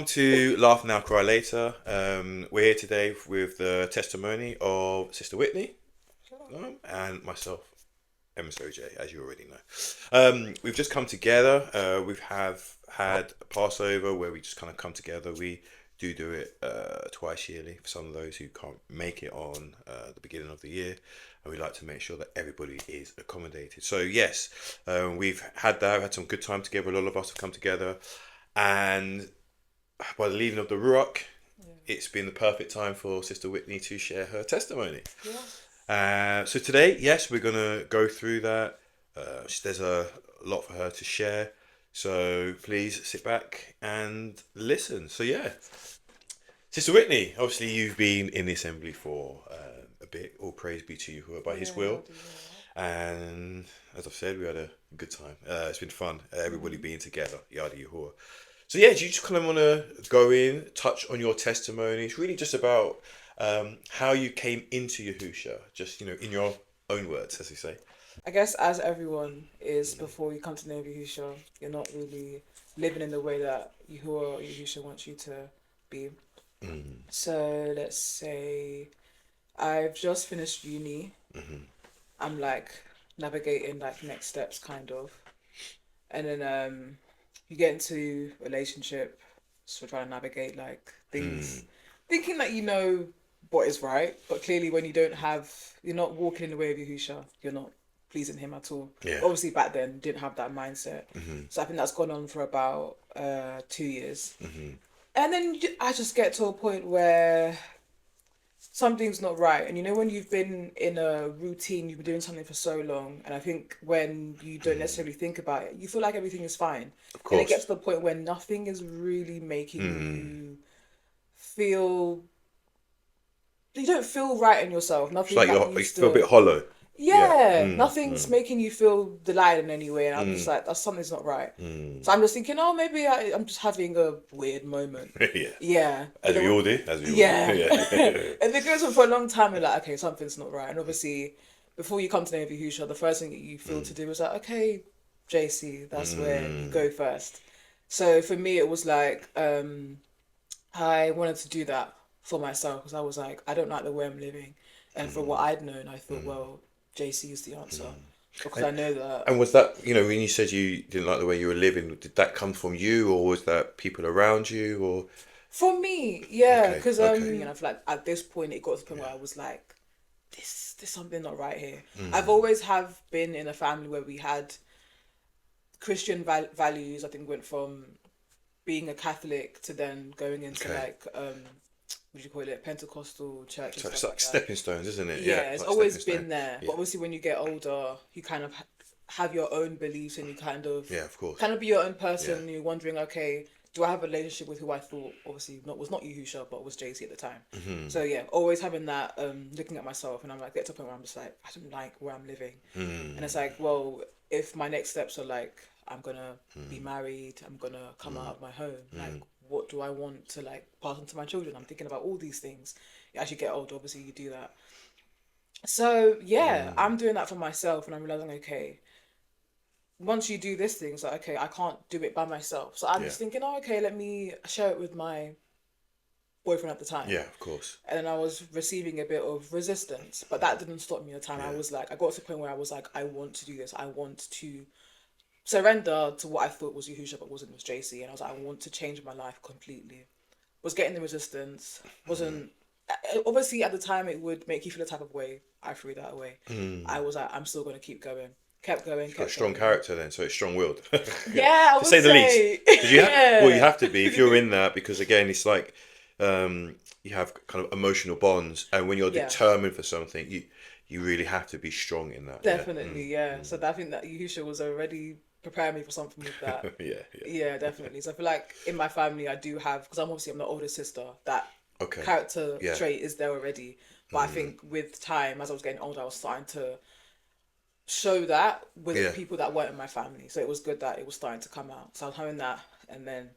welcome to Laugh Now, Cry Later. We're here today with the testimony of Sister Whitney and myself, MSOJ, as you already know. We've just come together. We have had a Passover where we just kind of come together. We do it twice yearly for some of those who can't make it on the beginning of the year. And we like to make sure that everybody is accommodated. So yes, we've had that. We've had some good time together. A lot of us have come together. And by the leaving of the Ruach, it's been the perfect time for Sister Whitney to share her testimony. So today, yes, we're going to go through that. There's a lot for her to share. So please sit back and listen. So yeah, Sister Whitney, obviously you've been in the assembly for a bit. All praise be to you who are by His will. And as I've said, we had a good time. It's been fun. Everybody being together. Yada Yahuwah. So yeah, do you just kind of want to go in, touch on your testimony? It's really just about how you came into Yahusha, just, in your own words, as you say. I guess as everyone is before you come to know Yahusha, you're not really living in the way that Yahuwah or Yahusha wants you to be. So let's say I've just finished uni. I'm like navigating like next steps kind of. And then you get into a relationship, so trying to navigate like things, thinking that you know what is right, but clearly when you're not walking in the way of Yahusha, you're not pleasing him at all. Yeah. Obviously back then didn't have that mindset. So I think that's gone on for about 2 years. And then I just get to a point where something's not right. And when you've been in a routine, you've been doing something for so long, and I think when you don't necessarily think about it, you feel like everything is fine. Of course. And it gets to the point where nothing is really making you feel... You don't feel right in yourself. Nothing It's like you feel a bit hollow. Yeah, nothing's making you feel delighted in any way, and I'm just like, something's not right. So I'm just thinking, maybe I'm just having a weird moment. Yeah. As we all do. Yeah. And it goes on for a long time, and like, okay, something's not right. And obviously, before you come to know Yahusha, the first thing that you feel to do is like, okay, JC, that's where you go first. So for me, it was like, I wanted to do that for myself, because I was like, I don't like the way I'm living. And for what I'd known, I thought, well, JC is the answer. Because I know that... And was that, when you said you didn't like the way you were living, did that come from you, or was that people around you, or...? For me, yeah. Because, I feel like at this point, it got to the point where I was like, there's something not right here. I've always have been in a family where we had Christian values. I think went from being a Catholic to then going into what do you call it, Pentecostal church. So it's like stepping stones, isn't it? Yeah, it's always been there. But obviously when you get older, you kind of have your own beliefs, and you kind of... Yeah, of course. Kind of be your own person, and you're wondering, okay, do I have a relationship with who I thought, obviously, was not Yahusha, but was JC at the time. So yeah, always having that, looking at myself, and I'm like, get to a point where I'm just like, I don't like where I'm living. And it's like, well, if my next steps are like, I'm going to be married, I'm going to come out of my home, like, what do I want to like pass on to my children? I'm thinking about all these things. As you get older, obviously you do that. So yeah, I'm doing that for myself, and I'm realizing, okay, once you do this thing, it's like, okay, I can't do it by myself. So I'm just thinking, okay, let me share it with my boyfriend at the time. Yeah, of course. And then I was receiving a bit of resistance, but that didn't stop me at the time. I was like, I got to the point where I was like, I want to do this. I want to surrender to what I thought was Yahusha, but wasn't, was JC. And I was like, I want to change my life completely. Was getting the resistance, wasn't... Obviously, at the time, it would make you feel a type of way. I threw that away. I was like, I'm still going to keep going. Kept going, Got a strong character then, so it's strong-willed. Yeah, I would say. The least. You have to be if you're in that, because again, it's like you have kind of emotional bonds, and when you're determined for something, you really have to be strong in that. Definitely, yeah. So I think that Yahusha was already preparing me for something with that. Yeah, definitely. So I feel like in my family, I do have, because I'm the oldest sister, that character trait is there already. But I think with time, as I was getting older, I was starting to show that with people that weren't in my family. So it was good that it was starting to come out. So I was having that, and then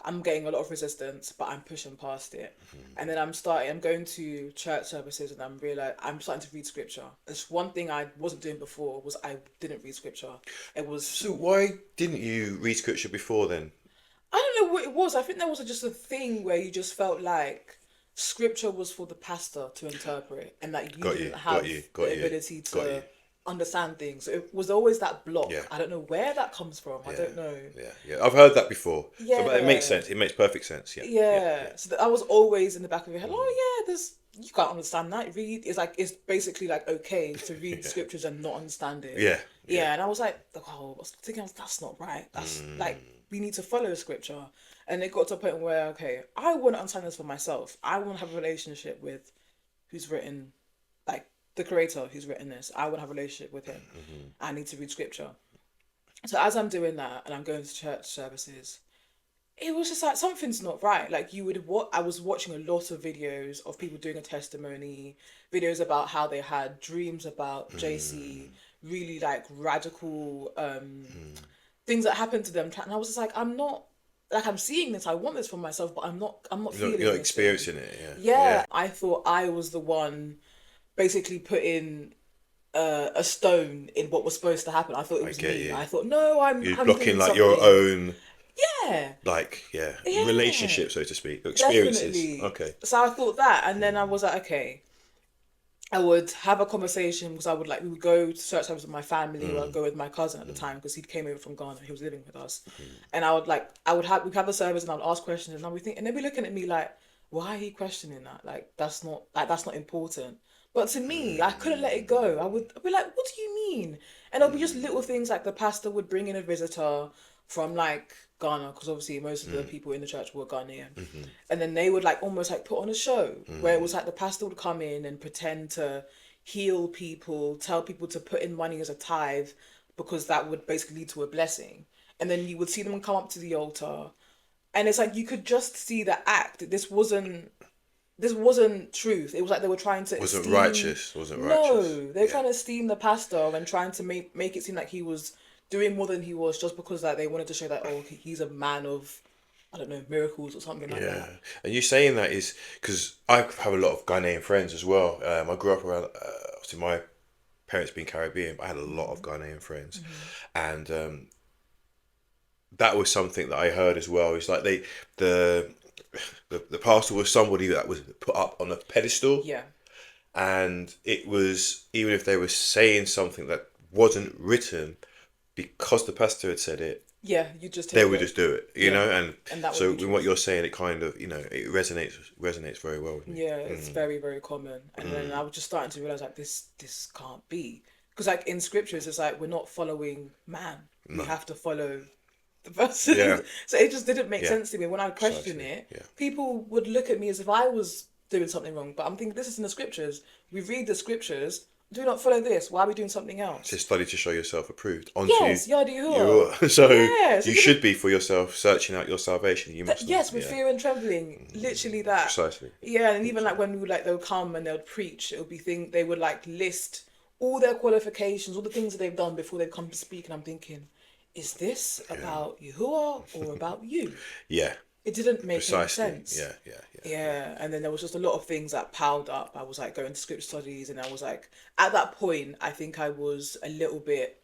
I'm getting a lot of resistance, but I'm pushing past it. And then I'm going to church services, and I'm starting to read scripture. It's one thing I wasn't doing before, was I didn't read scripture. It was... So why didn't you read scripture before then? I don't know what it was. I think there was just a thing where you just felt like scripture was for the pastor to interpret, and that you Got you, didn't got have you, the got you, ability got you. to understand things. So it was always that block. Yeah. I don't know where that comes from. I Yeah, don't know. yeah. I've heard that before. So, but it makes Yeah. sense. It makes perfect sense. Yeah, yeah, yeah. Yeah. So that I was always in the back of your head. Oh yeah, there's you can't understand that. Read it's like it's basically like okay to read scriptures and not understand it. Yeah, yeah. Yeah, and I was like, oh, I was thinking that's not right. That's like we need to follow scripture. And it got to a point where okay, I want to understand this for myself. I want to have a relationship with who's written like the creator who's written this. I want to have a relationship with him. I need to read scripture. So as I'm doing that and I'm going to church services, it was just like something's not right. Like you would what I was watching a lot of videos of people doing a testimony, videos about how they had dreams about JC, really like radical things that happened to them. And I was just like, I'm not like I'm seeing this, I want this for myself, but I'm not feeling You're not this thing. experiencing it. Yeah, I thought I was the one basically putting a stone in what was supposed to happen. I thought it was get me. you. I thought no, You're I'm blocking doing like your something. own, Yeah, yeah, relationship, so to speak, your experiences. definitely. Okay. So I thought that, and then I was like, okay. I would have a conversation because I would like we would go to church service with my family or I'd go with my cousin at the time because he came over from Ghana. He was living with us, and we'd have the service and I would ask questions and I would think and they'd be looking at me like, why are you questioning that? Like that's not important. But to me, I couldn't let it go. I'd be like, what do you mean? And it'll be just little things like the pastor would bring in a visitor from like Ghana because obviously most of the people in the church were Ghanaian, and then they would like almost like put on a show where it was like the pastor would come in and pretend to heal people, tell people to put in money as a tithe because that would basically lead to a blessing, and then you would see them come up to the altar, and it's like you could just see the act. This wasn't truth. It was like they were trying to Wasn't esteem... righteous. Wasn't No, righteous. they were trying to esteem the pastor and trying to make it seem like he was doing more than he was just because like they wanted to show that he's a man of I don't know miracles or something like Yeah, that. and you saying that is because I have a lot of Ghanaian friends as well. I grew up around, obviously my parents being Caribbean, but I had a lot of Ghanaian friends, and that was something that I heard as well. It's like the the pastor was somebody that was put up on a pedestal, Yeah, and it was even if they were saying something that wasn't written, because the pastor had said it, yeah, you just they take would it. just do it, Yeah, and and that would so be in what truth. you're saying, it kind of, it resonates very well with me. Yeah, it's very very common. And then I was just starting to realize like this can't be because like in scriptures it's like we're not following man. We have to follow the person. Yeah, So it just didn't make yeah, sense to me when I question precisely. it. Yeah, People would look at me as if I was doing something wrong, but I'm thinking this is in the scriptures. We read the scriptures. Do not follow this. Why are we doing something it's a else? study to show yourself approved. Onto Yes, yada you, yada. so Yeah, so you you didn't should be for yourself searching out your salvation. You must, yes, with yeah, fear and trembling, literally that. precisely. Yeah, and even like when we would like they'll come and they'll preach, it would be they would like list all their qualifications, all the things that they've done before they've come to speak, and I'm thinking, is this about Yahuwah or about you? Yeah, It didn't make any precisely. sense. Yeah, yeah, yeah. Yeah, and then there was just a lot of things that piled up. I was like going to script studies, and I was like, at that point, I think I was a little bit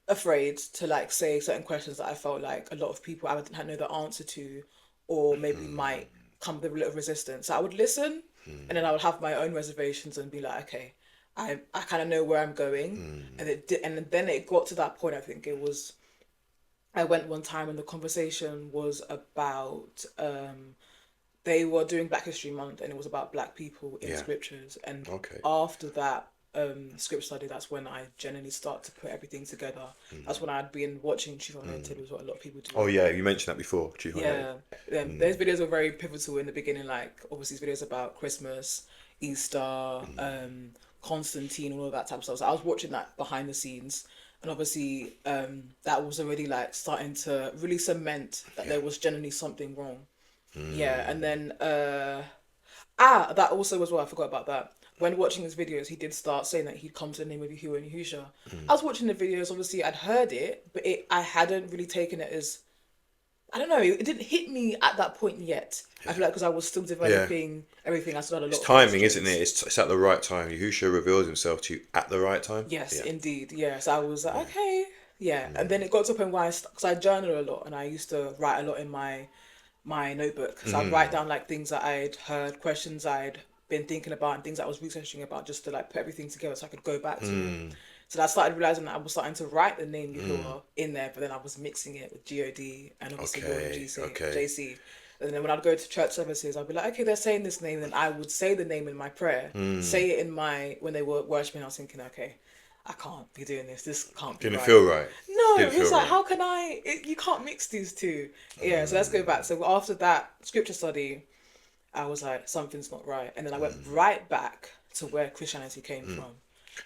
afraid to like say certain questions that I felt like a lot of people I didn't know the answer to, or maybe might come with a little resistance. So I would listen, and then I would have my own reservations and be like, okay, I kind of know where I'm going, and and then it got to that point. I think it was. I went one time and the conversation was about they were doing Black History Month and it was about black people in Yeah. scriptures, and Okay. after that script study, that's when I generally start to put everything together. That's when I'd been watching Chief on It was what a lot of people do. Oh yeah, you mentioned that before. Chief Yeah, those videos were very pivotal in the beginning. Like obviously, videos about Christmas, Easter, Constantine, all of that type of stuff. So I was watching that behind the scenes, and obviously, that was already like starting to really cement that there was generally something wrong. Yeah, and then that also as well. I forgot about that. When watching his videos, he did start saying that he'd come to the name of Yahuwah and Yahusha. I was watching the videos. Obviously, I'd heard it, but I hadn't really taken it as I don't know. It didn't hit me at that point yet. I feel like because I was still developing everything. I still had a lot of Timing, isn't questions. it? It's at the right time. Yahushua reveals himself to you at the right time. Yes, Yeah. indeed. Yes, I was like, okay, Yeah, and then it got to a point where because I journal a lot and I used to write a lot in my notebook. So I'd write down like things that I'd heard, questions I'd been thinking about, and things I was researching about, just to like put everything together so I could go back to it. So I started realizing that I was starting to write the name Yahuwah in there, but then I was mixing it with God and obviously Okay, okay. JC. And then when I'd go to church services, I'd be like, okay, they're saying this name, and I would say the name in my prayer, say it in my when they were worshiping. I was thinking, okay, I can't be doing this. This can't be Didn't right. feel right. No, Didn't it's feel like, right. how can you can't mix these two. Yeah, so let's go back. So after that scripture study, I was like, something's not right. And then I went right back to where Christianity came from.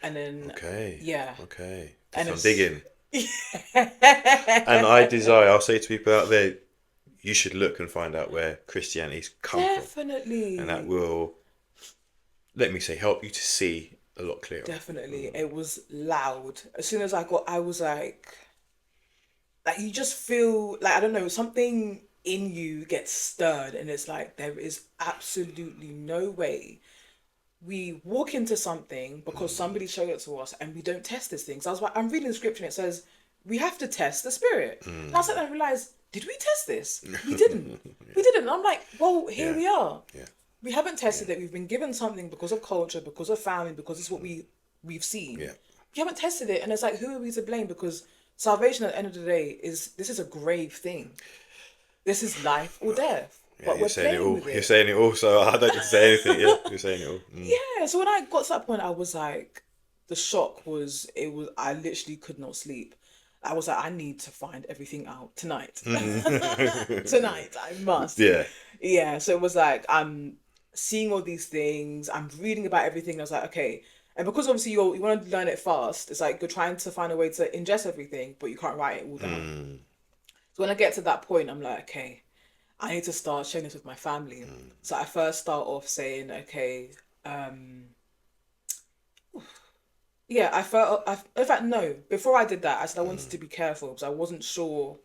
And then, Okay. yeah. Okay. And I'm digging. And I'll say to people out there, you should look and find out where Christianity's come from. Definitely. And that will, let me say, help you to see a lot clearer. Definitely. It was loud. As soon as I was like you just feel like, I don't know, something in you gets stirred, and it's like there is absolutely no way we walk into something because somebody showed it to us and we don't test this thing. So I was like, I'm reading the scripture and it says we have to test the spirit. And I sat there and realized, did we test this? We didn't. We didn't. And I'm like, well, here we are. Yeah. We haven't tested it. We've been given something because of culture, because of family, because it's what we've seen. Yeah. We haven't tested it, and it's like, who are we to blame? Because salvation at the end of the day is a grave thing. This is life or death. Yeah, but you're we're saying it playing all. with it. You're saying it all, so I don't need to say anything. Yeah, you're saying it all. Yeah, so when I got to that point, I was like, the shock was, I literally could not sleep. I was like, I need to find everything out tonight. Tonight, I must. Yeah. Yeah, so it was like, I'm seeing all these things, I'm reading about everything, and I was like, okay. And because obviously you want to learn it fast, it's like you're trying to find a way to ingest everything, but you can't write it all down. So when I get to that point, I'm like, okay, I need to start sharing this with my family. So I first start off saying, okay, yeah, in fact, no, before I did that, I said I wanted to be careful because I wasn't sure.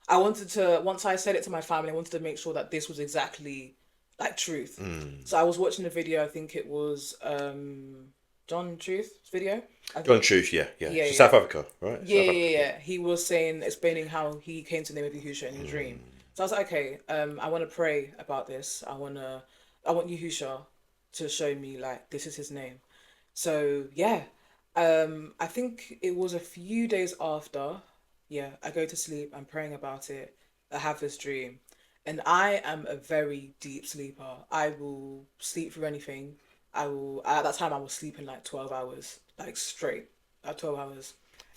I wanted to, once I said it to my family, I wanted to make sure that this was exactly like truth. So I was watching a video, I think it was John Truth's video. John Truth, yeah. Yeah. South Africa, right? Yeah. He was explaining how he came to the name of Yahusha in his dream. So I was like, okay, I want to pray about this. I want Yahusha to show me like this is his name. So yeah, I think it was a few days after. Yeah, I go to sleep. I'm praying about it. I have this dream, and I am a very deep sleeper. I will sleep through anything. At that time I was sleeping like 12 hours, like straight, 12 hours.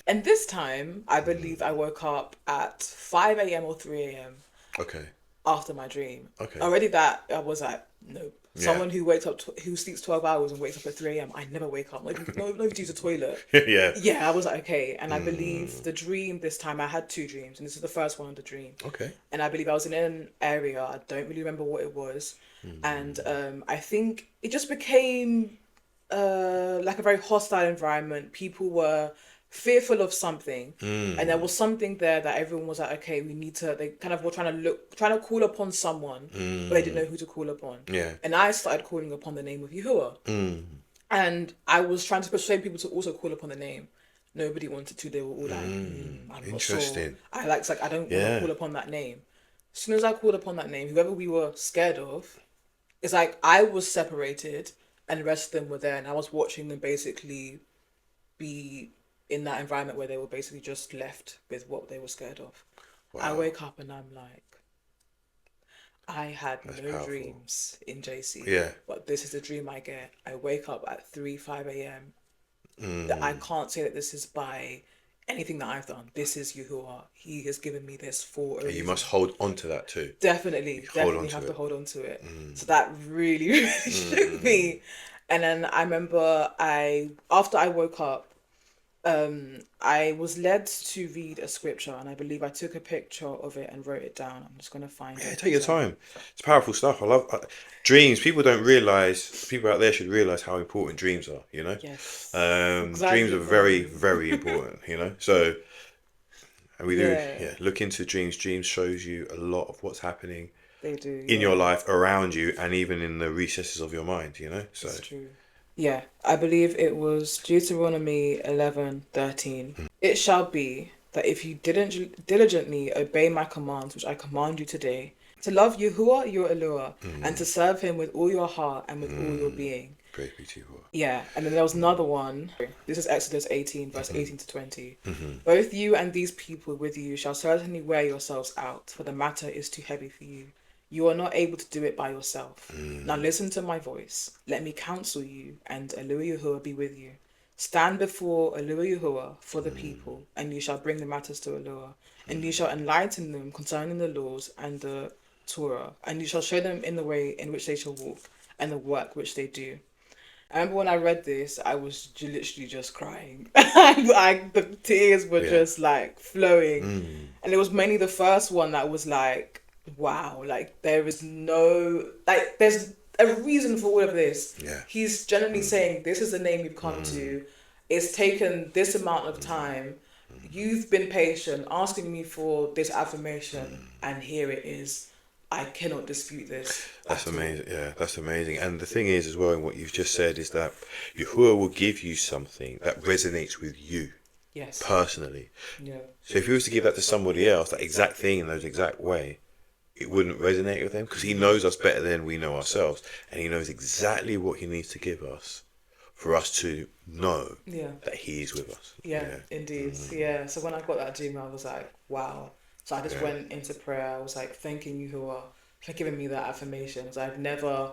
And this time, I believe I woke up at 5 a.m. or 3 a.m. Okay. after my dream. Okay. Already that, I was like, nope. Yeah. Someone who wakes up, who sleeps 12 hours and wakes up at 3 a.m., I never wake up. Like, no, to use the toilet. Yeah. Yeah, I was like, okay. And I believe the dream this time, I had two dreams, and this is the first one of the dream. Okay. And I believe I was in an area, I don't really remember what it was. And I think it just became like a very hostile environment. People were fearful of something, and there was something there that everyone was like, okay, they kind of were trying to call upon someone, but they didn't know who to call upon. Yeah. And I started calling upon the name of Yahuwah. And I was trying to persuade people to also call upon the name. Nobody wanted to. They were all like, I'm not Interesting. sure. I don't want to call upon that name. As soon as I called upon that name, whoever we were scared of, it's like I was separated and the rest of them were there, and I was watching them basically be in that environment where they were basically just left with what they were scared of. Wow. I wake up and I'm like, I had That's no powerful. Dreams in JC. Yeah. But this is the dream I get. I wake up at 5 a.m. I can't say that this is by anything that I've done. This is Yahuwah. He has given me this for a reason. You must hold on to that too. Definitely have to hold on to it. So that really, really shook me. And then I remember after I woke up, I was led to read a scripture, and I believe I took a picture of it and wrote it down. I'm just going to find it. Yeah, take your time. It's powerful stuff. I love dreams. People out there should realise how important dreams are, you know? Yes. Exactly. Dreams are very, very important, you know? So, and we do, look into dreams. Dreams shows you a lot of what's happening in your life, around you, and even in the recesses of your mind, you know? So. It's true. Yeah, I believe it was Deuteronomy 11:13. It shall be that if you didn't diligently obey my commands, which I command you today, to love Yahuwah your Elohim, and to serve him with all your heart and with all your being. Praise be to you. Yeah, and then there was another one. This is Exodus 18, verse 18 to 20. Both you and these people with you shall certainly wear yourselves out, for the matter is too heavy for you. You are not able to do it by yourself. Now listen to my voice. Let me counsel you, and Elohim Yahuwah be with you. Stand before Elohim Yahuwah for the people, and you shall bring the matters to Elohim, and you shall enlighten them concerning the laws and the Torah, and you shall show them in the way in which they shall walk, and the work which they do. I remember when I read this, I was literally just crying. The tears were just like flowing. And it was mainly the first one that was like, wow, like there is no, like there's a reason for all of this. Yeah. He's generally saying, this is the name you've come to. It's taken this amount of time. You've been patient, asking me for this affirmation, and here it is. I cannot dispute this. That's amazing. Yeah, that's amazing. And the thing is, as well, in what you've just said, is that Yahuwah will give you something that resonates with you. Yes. Personally. Yeah. So if he was to give that to somebody else, that exact thing in those exact way, it wouldn't resonate with them, because he knows us better than we know ourselves, and he knows exactly what he needs to give us for us to know that he is with us. Yeah, indeed. Yeah. So when I got that dream, I was like, wow. So I just went into prayer. I was like, thanking you, Yahuwah, for giving me that affirmation. Because I've never,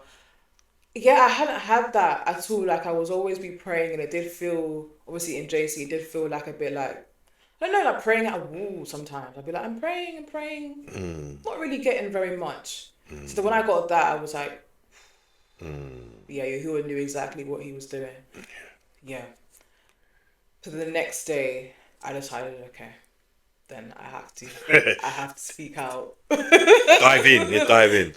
I hadn't had that at all. Like I was always be praying, and it did feel, obviously in JC, it did feel like a bit like, I don't know, like praying at a wall sometimes. I'd be like, I'm praying, not really getting very much. So when I got that, I was like, yeah, Yahuwah knew exactly what he was doing. Yeah. So the next day, I decided, okay, then I have to speak out. Dive in.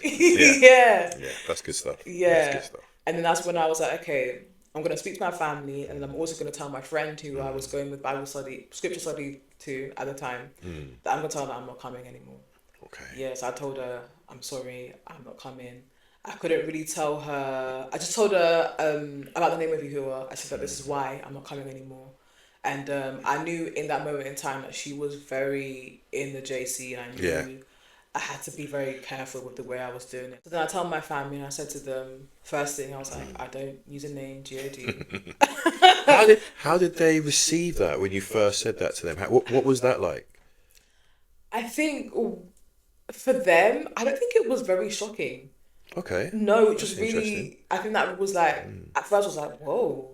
Yeah, that's good stuff. Yeah. That's good stuff. And then that's when I was like, okay, I'm going to speak to my family, and then I'm also going to tell my friend who I was going with scripture study to at the time, that I'm going to tell her that I'm not coming anymore. Okay. Yes, I told her, I'm sorry, I'm not coming. I couldn't really tell her. I just told her about the name of Yahuwah. I said that this is why I'm not coming anymore. And I knew in that moment in time that she was very in the JC, and I knew I had to be very careful with the way I was doing it. So then I told my family, and I said to them, first thing, I was like, I don't use a name, God. How did they receive that when you first said that to them? What was that like? I think for them, I don't think it was very shocking. Okay. No, it was really, I think that was like, at first I was like, whoa.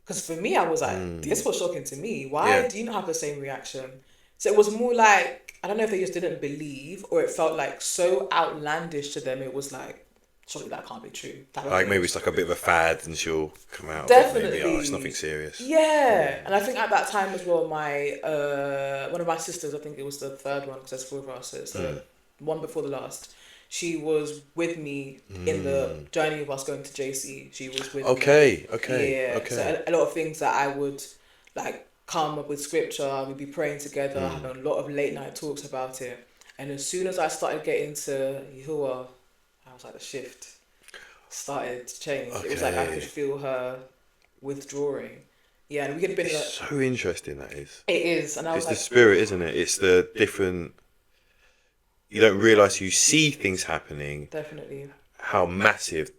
Because for me, I was like, this was shocking to me. Why do you not have the same reaction? So it was more like, I don't know if they just didn't believe, or it felt like so outlandish to them. It was like, surely that can't be true. Like maybe it's like a bit of a fad and she'll come out. Definitely. Maybe, it's nothing serious. Yeah. And I think at that time as well, my one of my sisters, I think it was the third one, because there's 4 of us, so it's the one before the last. She was with me in the journey of us going to JC. She was with me. Okay. Yeah. So a lot of things that I would like come up with scripture, we'd be praying together, having a lot of late night talks about it. And as soon as I started getting to Yahuwah, I was like, the shift started to change. It was like I could feel her withdrawing. Yeah, and we had been. It's so interesting, that is. It is, and I was it's the spirit, isn't it? It's the different. You don't realise you see things happening. Definitely. How massive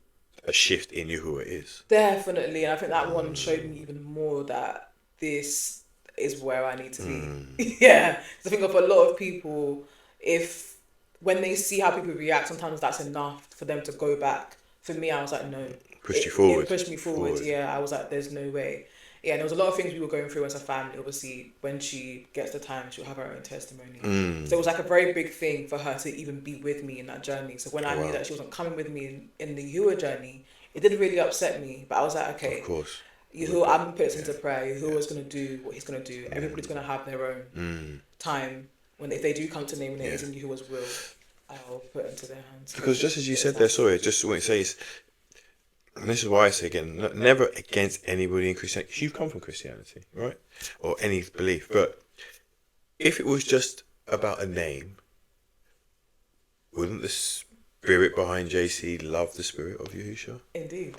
a shift in Yahuwah is. Definitely, and I think that one showed me even more that this is where I need to be. Yeah, I think of a lot of people, when they see how people react, sometimes that's enough for them to go back. For me, I was like, no. Pushed you forward. It pushed me forward. Yeah, I was like, there's no way. Yeah, and there was a lot of things we were going through as a family. Obviously, when she gets the time, she'll have her own testimony. So it was like a very big thing for her to even be with me in that journey. So when I knew that she wasn't coming with me in the Yahuwah journey, it didn't really upset me. But I was like, okay, of course. Yahuwah, I'm going to put this into prayer. Yahuwah's going to do what he's going to do. Everybody's going to have their own time. If they do come to name it, it's in Yahuwah's will, I'll put it into their hands. Because just as you said there, sorry, just what you say is, and this is why I say again, never against anybody in Christianity, because you've come from Christianity, right? Or any belief. But if it was just about a name, wouldn't the spirit behind JC love the spirit of Yahushua? Indeed.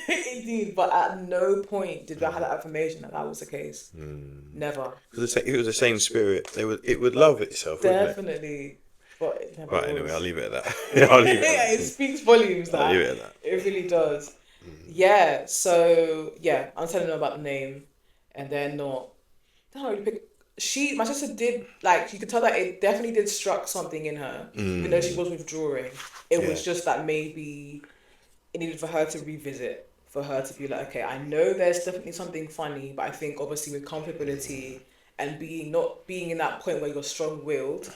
Indeed, but at no point did I have that affirmation that was the case. Never. Because if it was the same spirit, it would love itself, wouldn't it? Definitely. But it never Right. was. Anyway, I'll leave it at that. I'll leave it at It that. speaks volumes, I'll that. leave it at that. It really does. Yeah, so, yeah, I'm telling them about the name, and they're not really pick. My sister did, like, you could tell that it definitely did struck something in her, even though she was withdrawing. It was just that maybe it needed for her to revisit, for her to be like, okay, I know there's definitely something funny, but I think obviously with comfortability and not being in that point where you're strong-willed,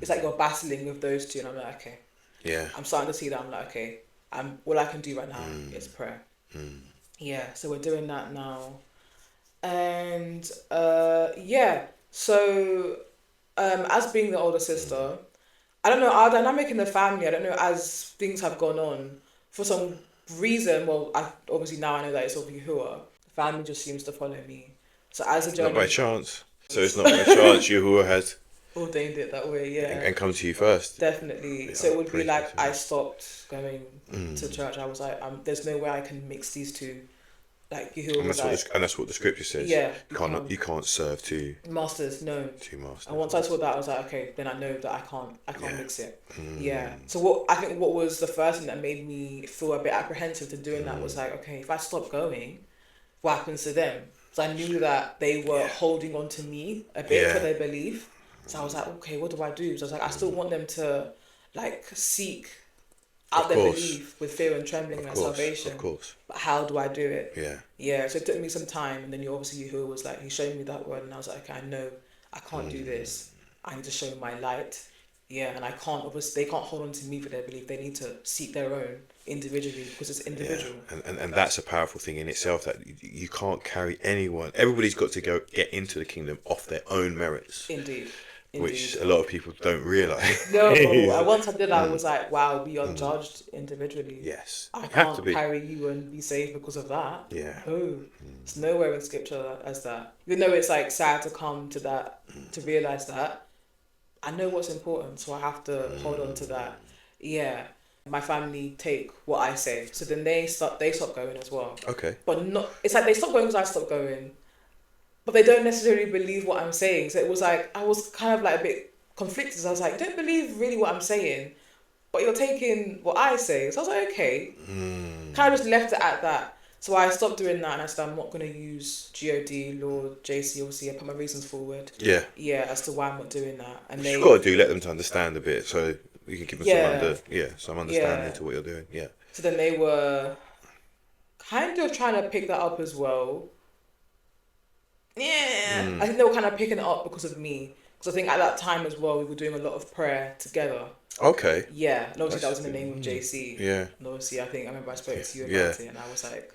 it's like you're battling with those two, and I'm like, okay. Yeah. I'm starting to see that. I'm like, okay, all I can do right now is prayer. Yeah, so we're doing that now. And so as being the older sister, I don't know, our dynamic in the family, I don't know, as things have gone on, for some reason, well, obviously now I know that it's of Yahuwah, the family just seems to follow me. So as a journey... Not by chance. So it's not by chance Yahuwah has ordained it that way, yeah. and come to you first. Definitely. Yeah, so it would be like praise I stopped going to church. I was like, there's no way I can mix these two. Like Yahuwah And was like, that's what the scripture says. Yeah, you can't serve two masters. No. masters. And once I saw that, I was like, okay, then I know that I can't mix it. Yeah. So what was the first thing that made me feel a bit apprehensive to doing that was like, okay, if I stop going, what happens to them? So I knew that they were holding on to me a bit for their belief. So I was like, okay, what do I do? So I was like, I still want them to like seek out their belief with fear and trembling and salvation. Of course. But how do I do it? Yeah. Yeah. So it took me some time, and then Yahuwah was like, he showed me that word, and I was like, okay, I know I can't do this. I need to show my light. Yeah, and they can't hold on to me for their belief. They need to seek their own individually, because it's individual. Yeah. And that's a powerful thing in itself, that you can't carry anyone. Everybody's got to get into the kingdom off their own merits. Indeed. Which a lot of people don't realise. No, once I did that, I was like, wow, we are judged individually. Yes. I can't carry you and be saved because of that. Yeah. Oh, it's nowhere in scripture as that. Even though it's like sad to come to that, to realise that, I know what's important, so I have to hold on to that. Yeah. My family take what I say. So then they stop going as well. Okay. But it's like they stop going because I stop going. But they don't necessarily believe what I'm saying. So it was like, I was kind of like a bit conflicted. So I was like, you don't believe really what I'm saying, but you're taking what I say. So I was like, okay. Kind of just left it at that. So I stopped doing that, and I said, I'm not going to use GOD, Lord, JC, obviously. I put my reasons forward. Yeah. Yeah, as to why I'm not doing that. And you've got to let them to understand a bit, so you can give them some understanding to what you're doing. Yeah. So then they were kind of trying to pick that up as well. Yeah, I think they were kind of picking it up because of me. Because I think at that time as well, we were doing a lot of prayer together. Okay. Yeah, and obviously that was in the name of JC. Yeah. And obviously, I remember I spoke to you about it, and I was like,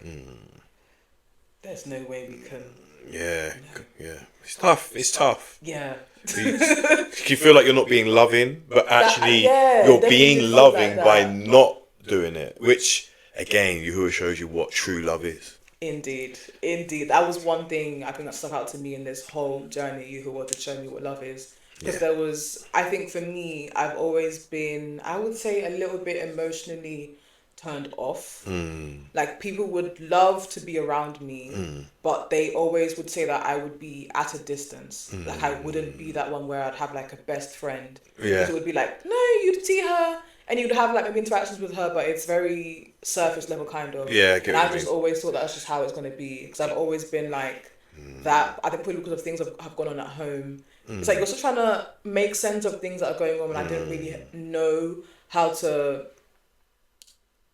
there's no way we can. Yeah, yeah. It's tough. Yeah. You feel like you're not being loving, but actually you're being loving by not doing it. Which, again, Yahuwah shows you what true love is. Indeed. That was one thing I think that stuck out to me in this whole journey. Yahuwah to show me what love is. Because there was, I think for me, I've always been, I would say, a little bit emotionally turned off. Like, people would love to be around me, but they always would say that I would be at a distance. Like, I wouldn't be that one where I'd have like a best friend. Because it would be like, no, you'd see her and you'd have like maybe interactions with her, but it's very surface level kind of. Yeah, and I just always thought that's just how it's going to be. Because I've always been like that. I think probably because of things have gone on at home. It's like you're still trying to make sense of things that are going on, and I didn't really know how to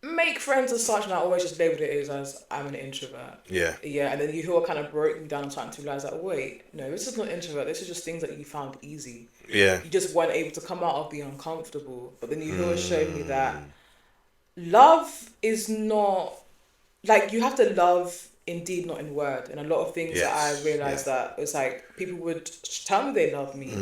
make friends as such, and I always just labelled it as I'm an introvert. Yeah. Yeah, and then Yahuwah kind of broke me down and started to realise that, wait, no, this is not introvert, this is just things that you found easy. Yeah. You just weren't able to come out of being uncomfortable. But then Yahuwah showed me that love is not, like, you have to love in deed, not in word. And a lot of things that I realised that it's like, people would tell me they love me,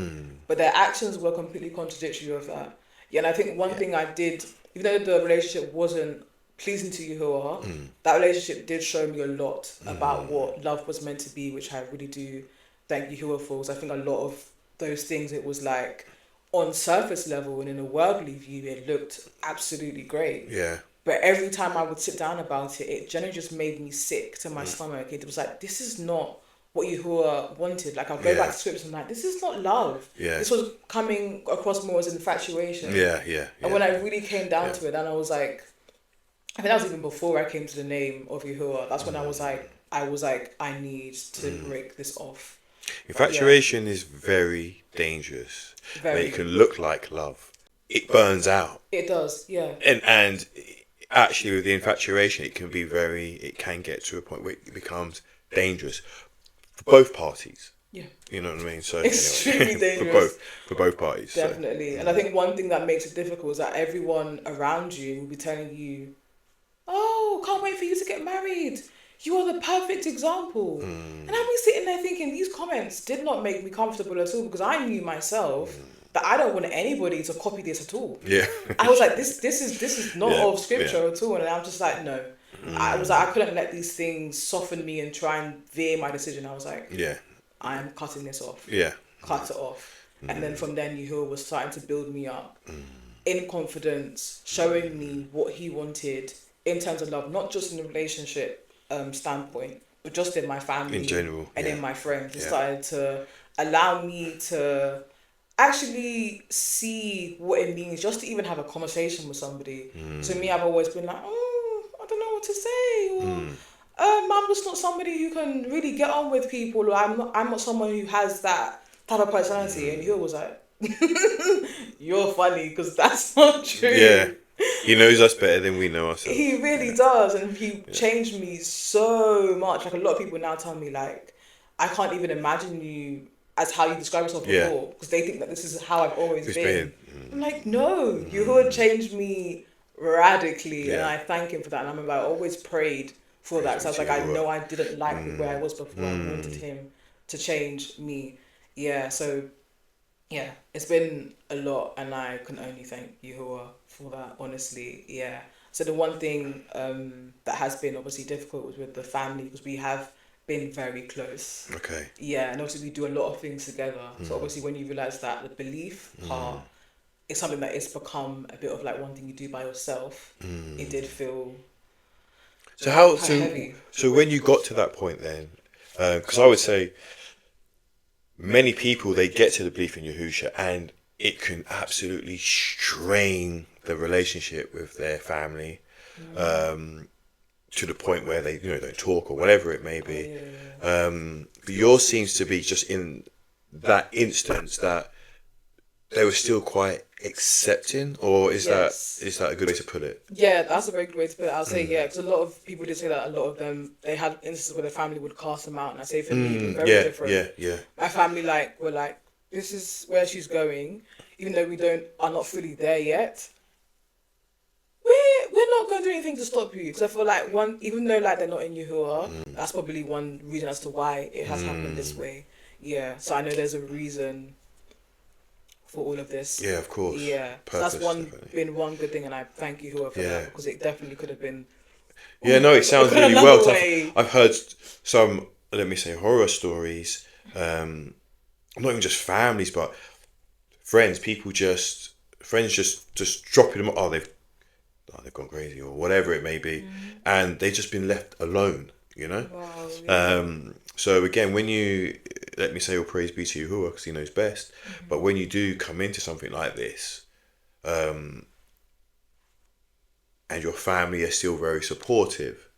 but their actions were completely contradictory of that. Yeah, and I think one thing I did, even though the relationship wasn't pleasing to Yahuwah, that relationship did show me a lot about what love was meant to be, which I really do thank Yahuwah for. Because I think a lot of those things, it was like on surface level and in a worldly view, it looked absolutely great. Yeah. But every time I would sit down about it, it generally just made me sick to my stomach. It was like, this is not what Yahuwah wanted. Like, I'll go back to scriptures and I'm like, this is not love. Yeah. This was coming across more as infatuation. Yeah. And when I really came down to it, and I was like, I think that was even before I came to the name of Yahuwah. That's when I was like, I need to break this off. Infatuation is very dangerous. Very. It can look like love. It burns out. It does, yeah. And actually, with the infatuation, it can get to a point where it becomes dangerous for both parties. Yeah. You know what I mean? So extremely dangerous for both parties. Definitely. So. And I think one thing that makes it difficult is that everyone around you will be telling you, oh, can't wait for you to get married. You are the perfect example. And I've been sitting there thinking these comments did not make me comfortable at all, because I knew myself that I don't want anybody to copy this at all. Yeah. I was like, this is not of scripture at all. And I'm just like, no. I was like, I couldn't let these things soften me and try and veer my decision. I was like, I'm cutting this off. Yeah. Cut it off. And then from then, Yahuwah was starting to build me up in confidence, showing me what he wanted in terms of love, not just in a relationship standpoint, but just in my family in general and in my friends. He started to allow me to actually see what it means just to even have a conversation with somebody. So me, I've always been like, oh, I don't know what to say, or I'm just not somebody who can really get on with people, or I'm not someone who has that type of personality. And he was like, you're funny, because that's not true. Yeah. He knows us better than we know ourselves. He really does, and he changed me so much. Like, a lot of people now tell me, like, I can't even imagine you as how you describe yourself before, because they think that this is how I've always been. I'm like, no, Yahuwah changed me radically, and I thank him for that. And I remember I always prayed for that, because I was like, I know I didn't like the way I was before. I wanted him to change me. Yeah, so yeah, it's been a lot, and I can only thank Yahuwah for that, honestly. Yeah. So the one thing that has been obviously difficult was with the family, because we have been very close. Okay. Yeah, and obviously we do a lot of things together. So obviously when you realise that the belief part is something that it's become a bit of like one thing you do by yourself, it did feel heavy. So when you got to that point then, because I would say many people, they get to the belief in Yahusha and it can absolutely strain the relationship with their family, to the point where they don't talk or whatever it may be. But yours seems to be just in that instance that they were still quite accepting, or is that a good way to put it? Yeah, that's a very good way to put it. I'll say because a lot of people did say that a lot of them, they had instances where their family would cast them out, and I say for me, it's very different. Yeah. My family were like, this is where she's going, even though we are not fully there yet. We're not going to do anything to stop you. Because I feel like even though like they're not in Yahuwah, that's probably one reason as to why it has happened this way. Yeah, so I know there's a reason for all of this. Yeah, of course. Yeah, Purpose, so that's been one good thing, and I thank Yahuwah for that, because it definitely could have been. Yeah, no, it sounds really well. I've heard some, let me say, horror stories. Not even just families, but friends. Friends just dropping them. They've gone crazy or whatever it may be, and they've just been left alone. Wow, yeah. So again, when you, let me say all praise be to Yahuwah, because he knows best, but when you do come into something like this, and your family are still very supportive,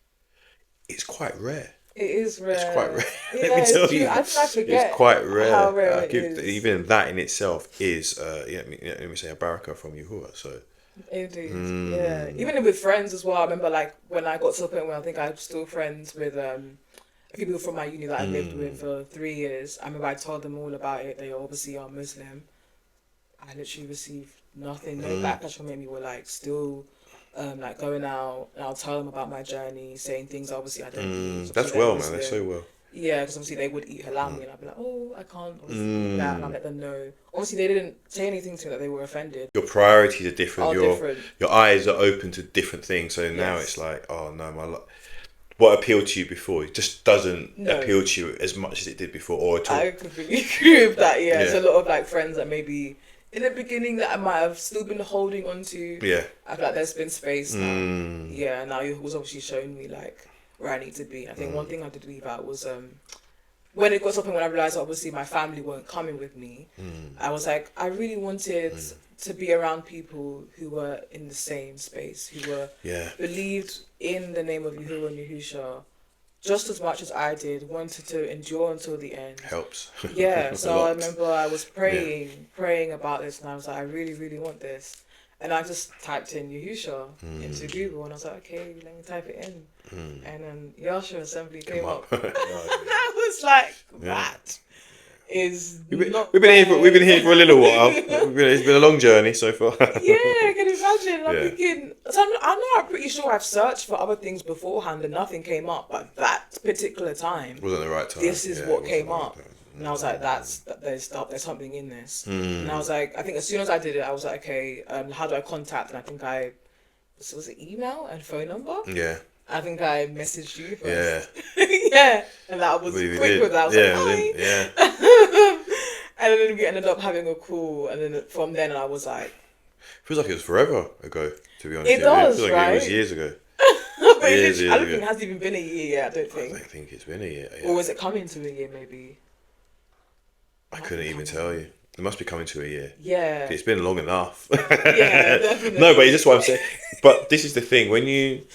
it's quite rare. It is rare. It's quite rare. Yeah, Let me tell you, I forget it's quite rare. how rare it is. Even that in itself is, let me say, a barakah from Yahuwah. So. Indeed, yeah. Even with friends as well. I remember like when I got to the point where I think I'm still friends with a few people from my uni that I lived with for 3 years. I remember I told them all about it. They obviously are Muslim. I literally received nothing, no backlash from it. We were like still like going out, and I'll tell them about my journey, saying things obviously I don't believe. That's well, man. That's so well. Yeah, because obviously they would eat halal meat, and I'd be like, oh, I can't eat that, and I'll let them know. Obviously, they didn't say anything to me that they were offended. Your priorities are different. Different. Your eyes are open to different things. So now it's like, oh no, what appealed to you before just doesn't appeal to you as much as it did before, or at all. I completely agree with that. Yeah, it's a lot of like friends that maybe in the beginning that I might have still been holding on to. Yeah. I feel like there's been space now. Yeah, now it was obviously showing me like where I need to be. I think one thing I did leave out was when it got to a point when I realized obviously my family weren't coming with me. I was like, I really wanted to be around people who were in the same space, who were believed in the name of Yahuwah and Yahusha just as much as I did, wanted to endure until the end. Helps. Yeah, so I remember I was praying about this, and I was like, I really, really want this. And I just typed in Yahusha into Google, and I was like, okay, let me type it in. And then Yahusha Assembly came up. And I was like, that is we've been here for a little while. It's been a long journey so far. Yeah, I can imagine. I'm thinking, so I'm pretty sure I've searched for other things beforehand and nothing came up, but that particular time wasn't the right time. This is what came up. And I was like, there's something in this. And I was like, I think as soon as I did it, I was like, okay, how do I contact? And I think was it email and phone number? Yeah. I think I messaged you first. Yeah. Yeah. And that was quick with that. I was like, hi. Yeah. And then we ended up having a call. And then from then I was like... Feels like it was forever ago, to be honest. It does, feels like right? it was years ago. I don't think it hasn't even been a year yet, I don't think. I don't think it's been a year. Or was it coming to a year, maybe? I couldn't even tell you. It must be coming to a year. Yeah. It's been long enough. Yeah, definitely. No, but it's just what I'm saying. But this is the thing. When you...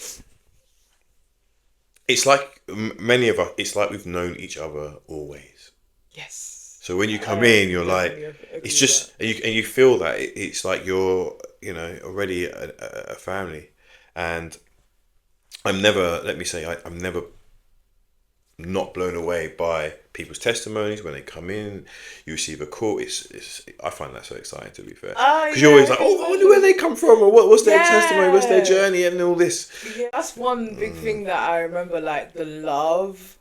It's like many of us, it's like we've known each other always. Yes. So when you come in, you're like, it's just, and you feel that it's like you're, already a family. And I'm never not blown away by people's testimonies when they come in. You receive a call. I find that so exciting, to be fair, because you're always like, I wonder where they come from, or what's their testimony, what's their journey, and all this. Yeah, that's one big thing that I remember. Like the love,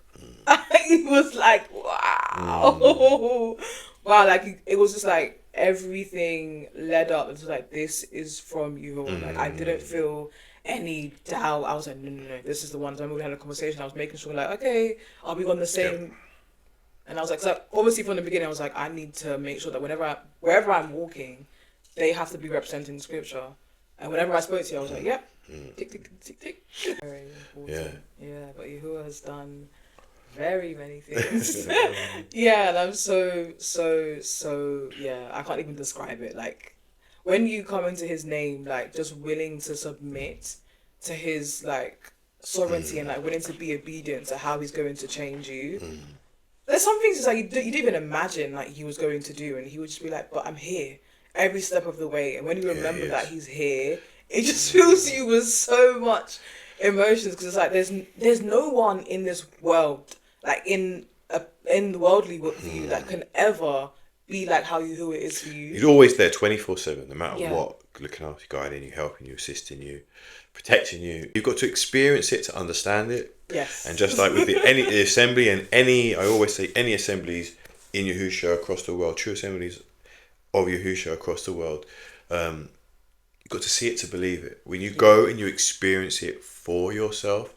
it was like wow, wow. Like it was just like everything led up. It was like, this is from you. Like I didn't feel any doubt. I was like, no, this is the one. So when we had a conversation, I was making sure, like, okay, are we on the same? And I was like, so obviously from the beginning, I was like, I need to make sure that wherever I'm walking, they have to be representing scripture. And whenever I spoke to you, I was like, yep, tick, tick, tick, tick. Very important. Yeah, but Yahuwah has done very many things. Yeah, and I'm so, yeah, I can't even describe it. Like, when you come into his name, like just willing to submit to his like sovereignty and like willing to be obedient to how he's going to change you. There's some things it's like you didn't even imagine like he was going to do, and he would just be like, but I'm here every step of the way. And when you remember that he's here, it just fills you with so much emotions, because it's like there's no one in this world, like in the worldly view, that can ever be like how Yahuwah is for you. He's always there 24/7, no matter what, looking after you, guiding you, helping you, assisting you, protecting you. You've got to experience it to understand it. Yes. And just like with the assembly and I always say any assemblies in Yahusha across the world, true assemblies of Yahusha across the world, you've got to see it to believe it. When you go and you experience it for yourself,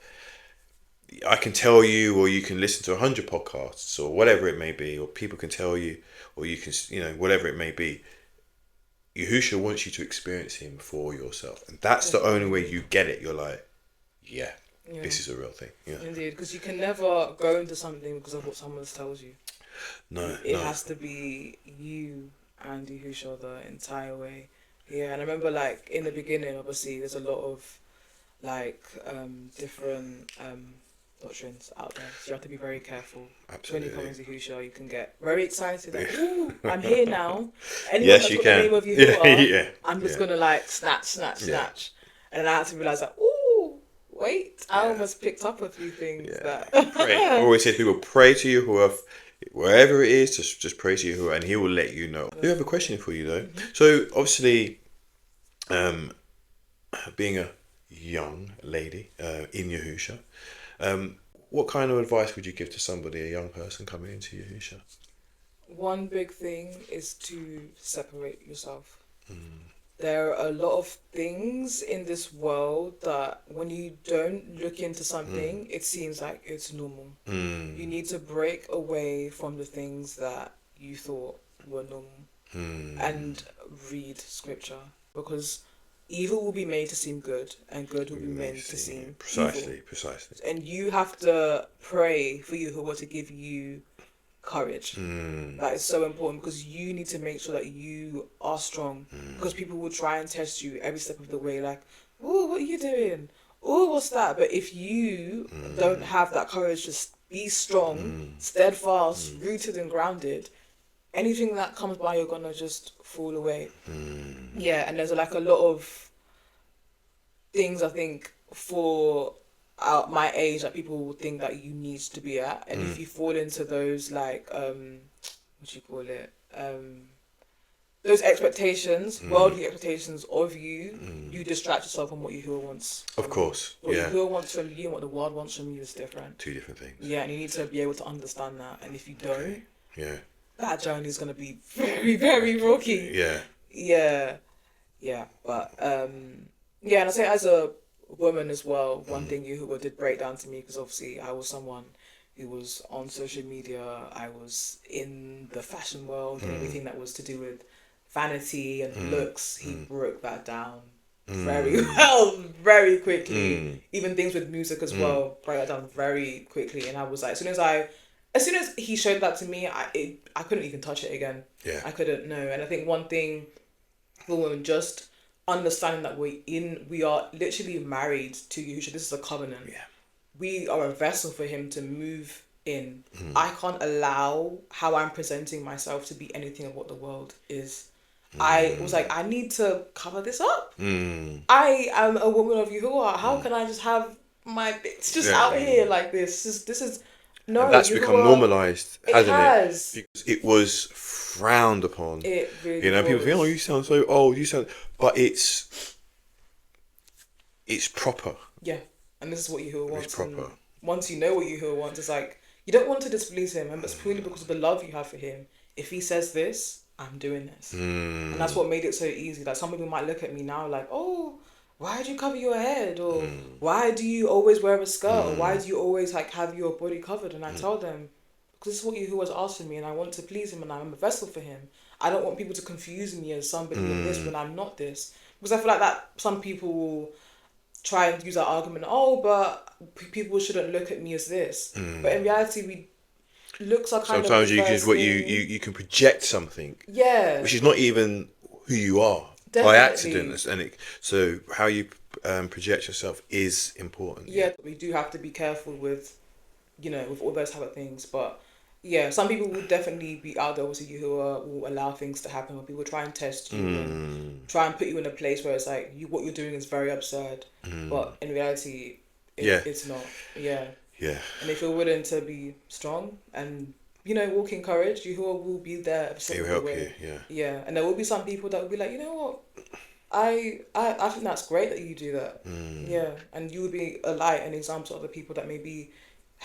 I can tell you, or you can listen to 100 podcasts or whatever it may be, or people can tell you, or you can, whatever it may be. Yahusha wants you to experience him for yourself. And that's the only way you get it. You're like, this is a real thing. Yeah. Indeed, because you can never go into something because of what someone else tells you. No. It has to be you and Yahusha the entire way. Yeah, and I remember like in the beginning, obviously, there's a lot of like different doctrines out there, so you have to be very careful. Absolutely. When you come into Yahusha, you can get very excited, like, ooh, I'm here now. Anyone Yes, that's you got can. the name of Yahuwah, Yeah. I'm just gonna like snatch. And then I had to realize like, ooh, wait, I almost picked up a few things that. Pray. I always say to people, pray to Yahuwah, wherever it is, just pray to Yahuwah, and he will let you know. I do have a question for you though. So obviously, being a young lady in Yahusha, what kind of advice would you give to somebody, a young person coming into Yahusha? One big thing is to separate yourself. There are a lot of things in this world that when you don't look into something, it seems like it's normal. You need to break away from the things that you thought were normal. and read scripture, because evil will be made to seem good and good will be made to seem precisely, evil. precisely. And you have to pray for Yahuwah to give you courage. That is so important, because you need to make sure that you are strong, because people will try and test you every step of the way, like, oh, what are you doing? Oh, what's that? But if you don't have that courage to be strong, steadfast, rooted and grounded, anything that comes by, you're gonna just fall away. Yeah, and there's like a lot of things, I think, for my age that people will think that you need to be at, and if you fall into those, like, what do you call it, those expectations, worldly expectations of you, you distract yourself from what Yahuwah wants. Of course, What yeah. Yahuwah wants from you and what the world wants from you is different. Two different things. Yeah, and you need to be able to understand that. And if you don't, Yeah. that journey is going to be very, very rocky. Yeah. Yeah. But yeah, and I say as a woman as well, one thing Yahuwah did break down to me, because obviously I was someone who was on social media, I was in the fashion world and everything that was to do with vanity and looks. He broke that down very well, very quickly. Even things with music as well, broke that down very quickly. And I was like, as soon as he showed that to me, I couldn't even touch it again. Yeah. I couldn't, no. And I think one thing for women, just understanding that we are literally married to Yahushua. This is a covenant. Yeah. We are a vessel for him to move in. I can't allow how I'm presenting myself to be anything of what the world is. I was like, I need to cover this up. I am a woman of Yahuwah. How can I just have my bits just out here like this? This is no. And that's Yahuwah, become normalized, hasn't it? Because it was frowned upon. It really people think, oh, you sound so old. But it's proper. Yeah, and this is what Yahuwah wants. It's proper. And once you know what Yahuwah wants, it's like, you don't want to displease him, and that's purely because of the love you have for him. If he says this, I'm doing this. And that's what made it so easy. Like, some people might look at me now like, oh, why do you cover your head? Or why do you always wear a skirt? Or why do you always like have your body covered? And I tell them, because this is what Yahuwah has asked of me, and I want to please him, and I'm a vessel for him. I don't want people to confuse me as somebody in this when I'm not this. Because I feel like that some people will try and use that argument, oh, but people shouldn't look at me as this. But in reality, looks are kind sometimes of you just you can project something, which is not even who you are. Definitely. By accident, and so how you project yourself is important. Yeah, we do have to be careful with, with all those type of things. But yeah, some people will definitely be out there. Obviously, who will allow things to happen. When people try and test you, and try and put you in a place where it's like what you're doing is very absurd. But in reality, it's not. Yeah. Yeah. And if you're willing to be strong and walk in courage, Yahuwah will be there. He will help you. Yeah. Yeah, and there will be some people that will be like, you know what, I think that's great that you do that. Yeah, and you will be a light and example to other people that maybe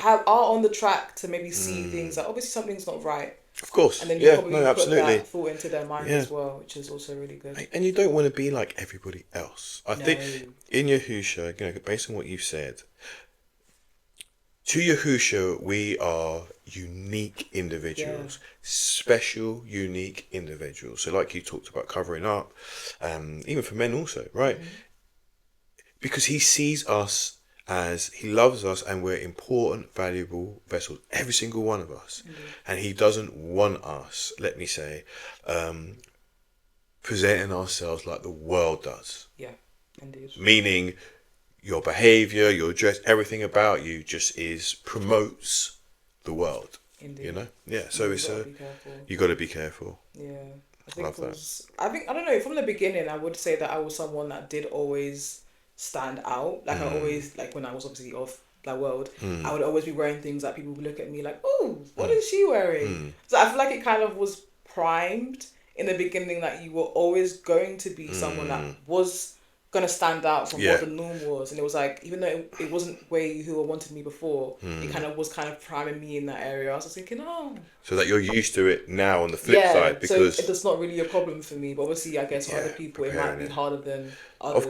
are on the track to maybe see things that obviously something's not right. Of course. And then you probably put absolutely. that thought into their mind as well, which is also really good. And you don't want to be like everybody else. I think in Yahushua, based on what you said, to Yahushua, we are unique individuals, special, unique individuals. So like you talked about covering up, even for men also, right? Because he sees us as, he loves us, and we're important, valuable vessels, every single one of us. And he doesn't want us, let me say, presenting ourselves like the world does. Yeah, indeed. Meaning, your behaviour, your dress, everything about you just promotes the world. Indeed. Yeah. So it's you got to be careful. Yeah, I don't know. From the beginning, I would say that I was someone that did always stand out. Like I always, like when I was obviously off that world, I would always be wearing things that people would look at me like, oh, what is she wearing? So I feel like it kind of was primed in the beginning that you were always going to be someone that was gonna stand out from what the norm was. And it was like, even though it wasn't where Yahuwah wanted me before, it kind of priming me in that area. I was thinking, oh, so that you're used to it now on the flip side, because so it's not really a problem for me. But obviously, I guess for other people it might be harder than others.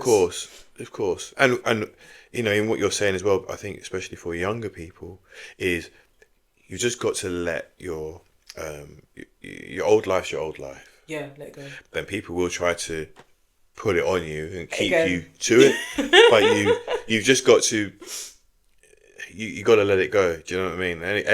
Of course, and in what you're saying as well, I think especially for younger people, is you just got to let your old life's your old life. Yeah, let go. then people will try to put it on you and keep Again. you to it. But you've just got to you got to let it go. Do you know what I mean? And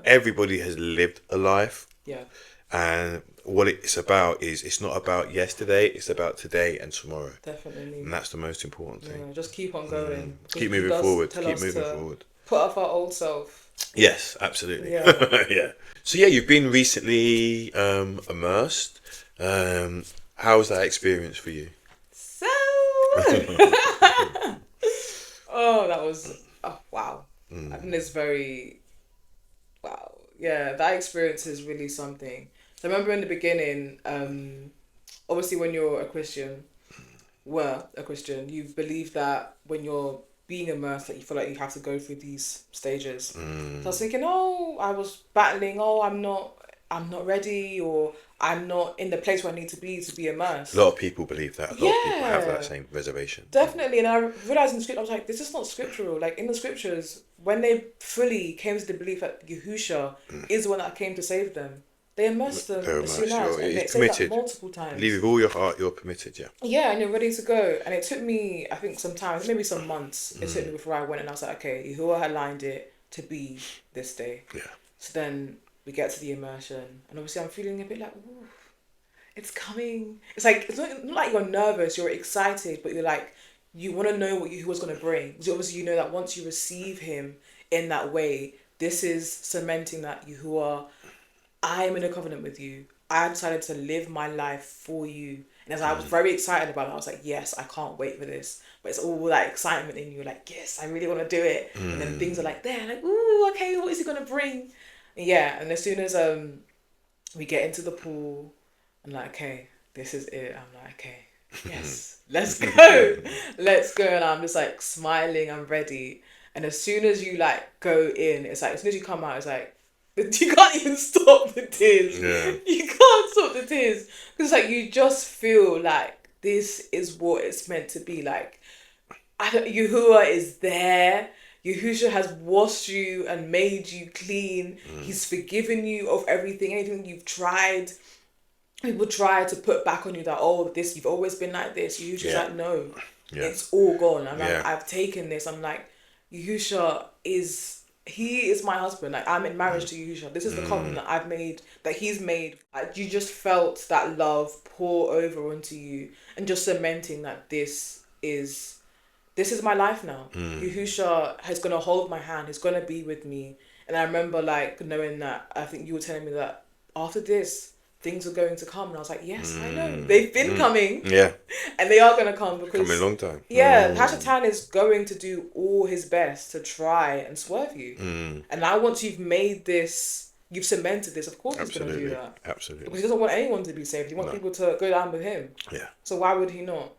everybody has lived a life. Yeah. And what it's about is it's not about yesterday, it's about today and tomorrow. Definitely. And that's the most important thing. Yeah, just keep on going. Keep moving forward. Keep moving forward. Put off our old self. Yes, absolutely. Yeah. Yeah. So yeah, you've been recently immersed. How was that experience for you? So that was wow. I think it's very wow. Yeah, that experience is really something. So I remember in the beginning, obviously when you're a Christian, you believe that when you're being immersed, that you feel like you have to go through these stages. So I was thinking, I was battling, I'm not ready, or I'm not in the place where I need to be immersed. A lot of people believe that. A lot of people have that same reservation. Definitely. And I realised in the script, I was like, this is not scriptural. Like in the scriptures, when they fully came to the belief that Yahusha is the one that came to save them, they immersed them as soon as. And they said that multiple times. Believe with all your heart, you're permitted, yeah. Yeah, and you're ready to go. And it took me, I think, some time, maybe some months, it took me before I went, and I was like, okay, Yahuwah aligned it to be this day. Yeah. So then we get to the immersion, and obviously I'm feeling a bit like, ooh, it's coming. It's like, it's not like you're nervous, you're excited, but you're like, you want to know what Yahuwah's going to bring. Because obviously you know that once you receive him in that way, this is cementing that Yahuwah, I am in a covenant with you. I decided to live my life for you. And as I was very excited about it, I was like, yes, I can't wait for this. But it's all that excitement in you, like, yes, I really want to do it. And then things are like, there, like, ooh, okay, what is he going to bring? And yeah, and as soon as we get into the pool, I'm like, okay, this is it. I'm like, okay, yes, let's go. Let's go. And I'm just like smiling, I'm ready. And as soon as you like go in, it's like, as soon as you come out, it's like, you can't even stop the tears. Yeah. You can't stop the tears. Because like, you just feel like this is what it's meant to be. Like, Yahuwah is there. Yahusha has washed you and made you clean. He's forgiven you of everything, anything you've tried. People try to put back on you that, this, you've always been like this. Yahusha's like, no, it's all gone. I'm like, I've taken this. I'm like, Yahusha he is my husband. Like, I'm in marriage to Yahusha. This is the covenant that I've made, that he's made. Like, you just felt that love pour over onto you, and just cementing that this is my life now. Yahusha is going to hold my hand. He's going to be with me. And I remember like knowing that, I think you were telling me that after this, things are going to come. And I was like, yes, I know. They've been coming. Yeah. And they are going to come because... Coming a long time. Yeah. Hashatan is going to do all his best to try and swerve you. And now once you've made this, you've cemented this, of course he's going to do that. Absolutely. Because he doesn't want anyone to be saved. He wants people to go down with him. Yeah. So why would he not?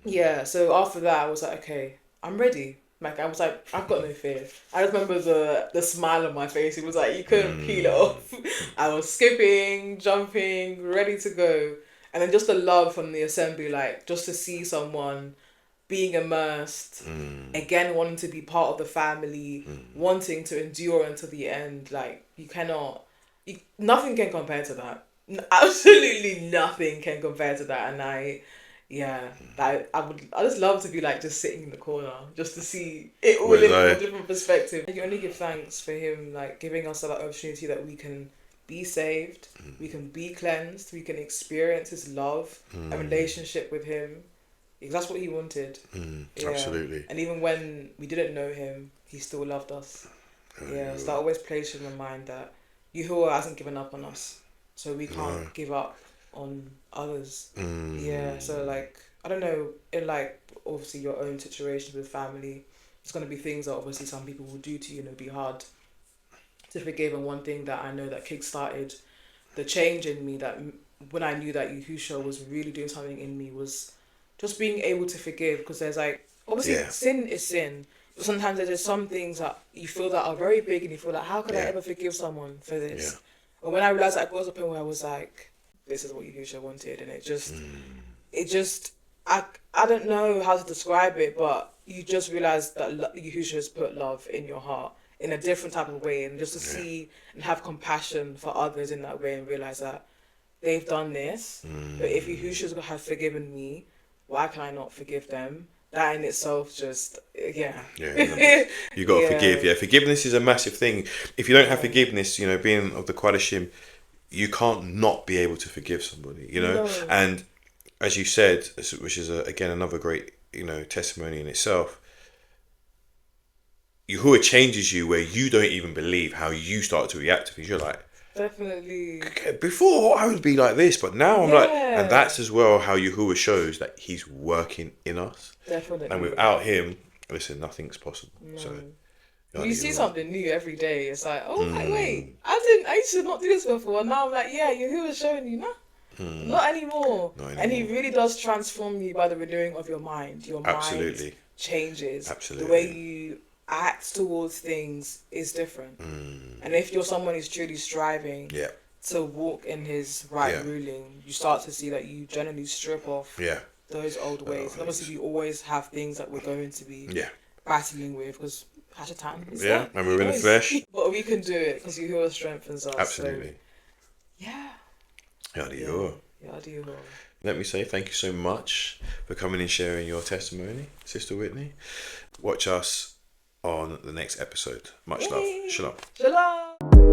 Yeah, so after that, I was like, okay, I'm ready. Like, I was like, I've got no fear. I just remember the smile on my face. It was like, you couldn't peel it off. I was skipping, jumping, ready to go. And then just the love from the assembly, like, just to see someone being immersed, again, wanting to be part of the family, wanting to endure until the end. Like, nothing can compare to that. Absolutely nothing can compare to that. And I just love to be like just sitting in the corner just to see it all in a different perspective. You only give thanks for him like giving us that opportunity that we can be saved, we can be cleansed, we can experience his love, a relationship with him. Because that's what he wanted. Absolutely. And even when we didn't know him, he still loved us. So that always plays in my mind that Yahuwah hasn't given up on us. So we can't give up on others. So like, I don't know, in like obviously your own situation with family, it's going to be things that obviously some people will do to you and it'll be hard to forgive. And one thing that I know that kick-started the change in me, that when I knew that Yahusha was really doing something in me, was just being able to forgive. Because there's like, obviously sin is sin, but sometimes there's some things that you feel that are very big and you feel like, how could I ever forgive someone for this? But when I realised that I got to a point where I was like, this is what Yahusha wanted, and it just I don't know how to describe it, but you just realise that Yahusha has put love in your heart in a different type of way, and just to see and have compassion for others in that way, and realise that they've done this, but if Yahushua's have forgiven me, why can I not forgive them? That in itself just, yeah. Yeah, you got to forgive. Yeah, forgiveness is a massive thing. If you don't have forgiveness, being of the Qadashym, you can't not be able to forgive somebody. No. And as you said, which is again another great testimony in itself. Yahuwah changes you where you don't even believe how you start to react to things. You're like, Definitely. okay, before I would be like this, but now I'm like, Yeah. and that's as well how Yahuwah shows that He's working in us. Definitely. And without Him, listen, nothing's possible. No. So You see something new every day. It's like, oh, wait, I used to not do this before. And now I'm like, yeah, Yahuwah's showing you, not anymore. And He really does transform you by the renewing of your mind. Your Absolutely. mind changes. Absolutely. The way you act towards things is different. And if you're someone who's truly striving to walk in His right ruling, you start to see that you generally strip off those old ways. And obviously, we always have things that we're going to be battling with because Hashatan is there. And we're in the flesh. But we can do it because Yahuwah strengthens us. Absolutely. So, yeah. Yahuwah. Yahuwah. Let me say thank you so much for coming and sharing your testimony, Sister Whitney. Watch us on the next episode. Much love. Shalom. Shalom.